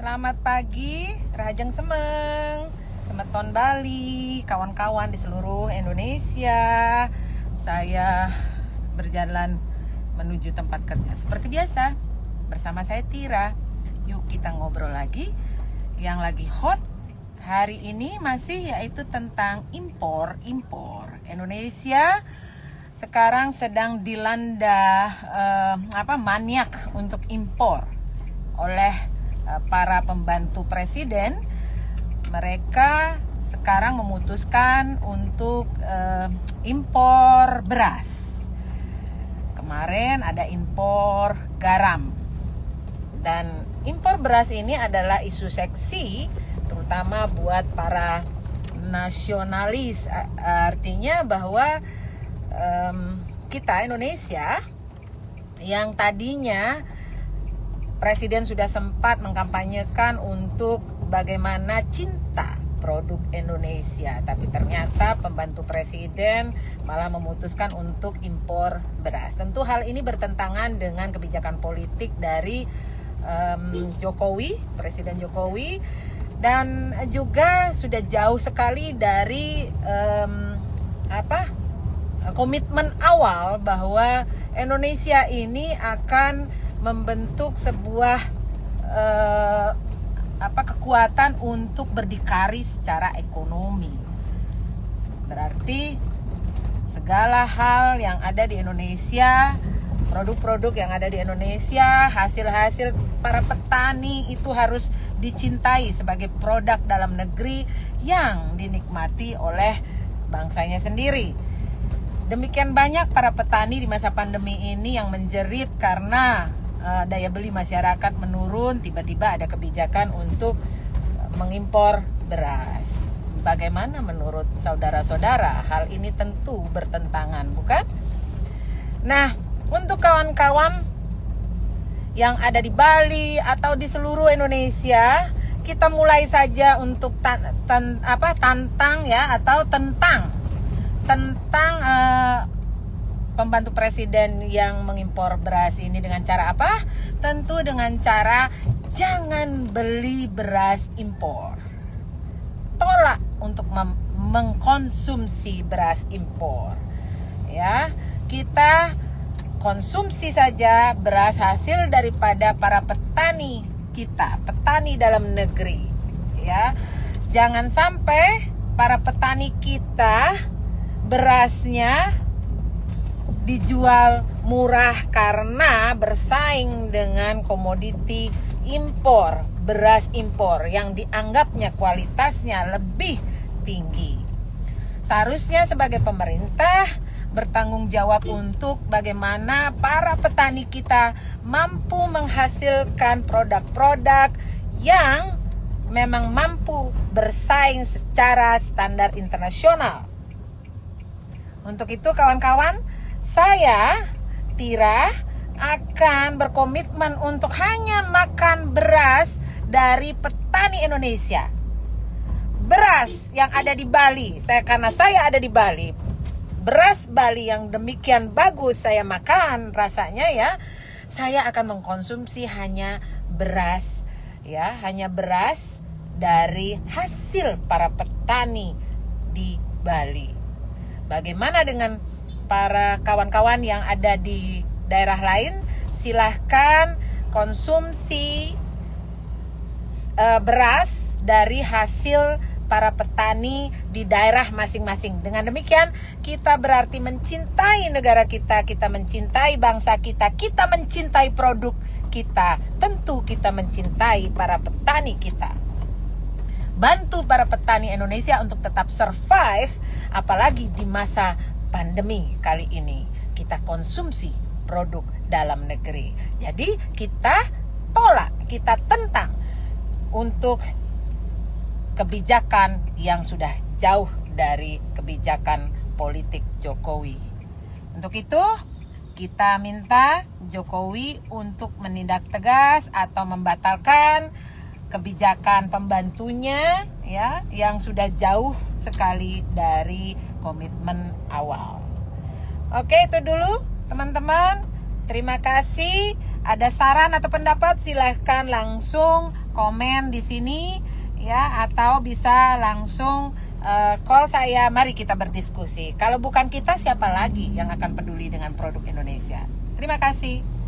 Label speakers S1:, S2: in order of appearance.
S1: Selamat pagi, Rajeng Semeng, Semeton Bali, kawan-kawan di seluruh Indonesia. Saya berjalan menuju tempat kerja seperti biasa bersama saya Tira. Yuk kita ngobrol lagi yang lagi hot hari ini masih yaitu tentang impor. Indonesia sekarang sedang dilanda maniak untuk impor oleh para pembantu presiden. Mereka sekarang memutuskan untuk impor beras. Kemarin ada impor garam. Dan impor beras ini adalah isu seksi terutama buat para nasionalis. Artinya bahwa kita Indonesia yang tadinya Presiden sudah sempat mengkampanyekan untuk bagaimana cinta produk Indonesia, tapi ternyata pembantu presiden malah memutuskan untuk impor beras. Tentu hal ini bertentangan dengan kebijakan politik dari Jokowi, Presiden Jokowi, dan juga sudah jauh sekali dari komitmen awal bahwa Indonesia ini akan membentuk sebuah kekuatan untuk berdikari secara ekonomi. Berarti segala hal yang ada di Indonesia, produk-produk yang ada di Indonesia, hasil-hasil para petani itu harus dicintai sebagai produk dalam negeri yang dinikmati oleh bangsanya sendiri. Demikian banyak para petani di masa pandemi ini yang menjerit karena daya beli masyarakat menurun, tiba-tiba ada kebijakan untuk mengimpor beras. Bagaimana menurut saudara-saudara? Hal ini tentu bertentangan, bukan? Nah, untuk kawan-kawan yang ada di Bali atau di seluruh Indonesia, kita mulai saja untuk tentang pembantu presiden yang mengimpor beras ini dengan cara apa? Tentu dengan cara jangan beli beras impor. Tolak untuk mengkonsumsi beras impor. Ya, kita konsumsi saja beras hasil daripada para petani kita, petani dalam negeri. Ya, jangan sampai para petani kita berasnya dijual murah karena bersaing dengan komoditi impor, beras impor yang dianggapnya kualitasnya lebih tinggi. Seharusnya sebagai pemerintah bertanggung jawab untuk bagaimana para petani kita mampu menghasilkan produk-produk yang memang mampu bersaing secara standar internasional. Untuk itu kawan-kawan, saya, Tira, akan berkomitmen untuk hanya makan beras dari petani Indonesia. Beras yang ada di Bali, karena saya ada di Bali. Beras Bali yang demikian bagus saya makan rasanya ya. Saya akan mengkonsumsi hanya beras dari hasil para petani di Bali. Bagaimana dengan para kawan-kawan yang ada di daerah lain? Silahkan konsumsi beras dari hasil para petani di daerah masing-masing. Dengan demikian kita berarti mencintai negara kita, kita mencintai bangsa kita, kita mencintai produk kita. Tentu kita mencintai para petani kita. Bantu para petani Indonesia untuk tetap survive, apalagi di masa pandemi kali ini. Kita konsumsi produk dalam negeri. Jadi kita tolak, kita tentang untuk kebijakan yang sudah jauh dari kebijakan politik Jokowi. Untuk itu kita minta Jokowi untuk menindak tegas atau membatalkan kebijakan pembantunya ya yang sudah jauh sekali dari komitmen awal. Oke, itu dulu teman-teman. Terima kasih. ada saran atau pendapat silahkan langsung komen di sini ya, atau bisa langsung call saya. Mari kita berdiskusi. Kalau bukan kita, siapa lagi yang akan peduli dengan produk Indonesia? Terima kasih.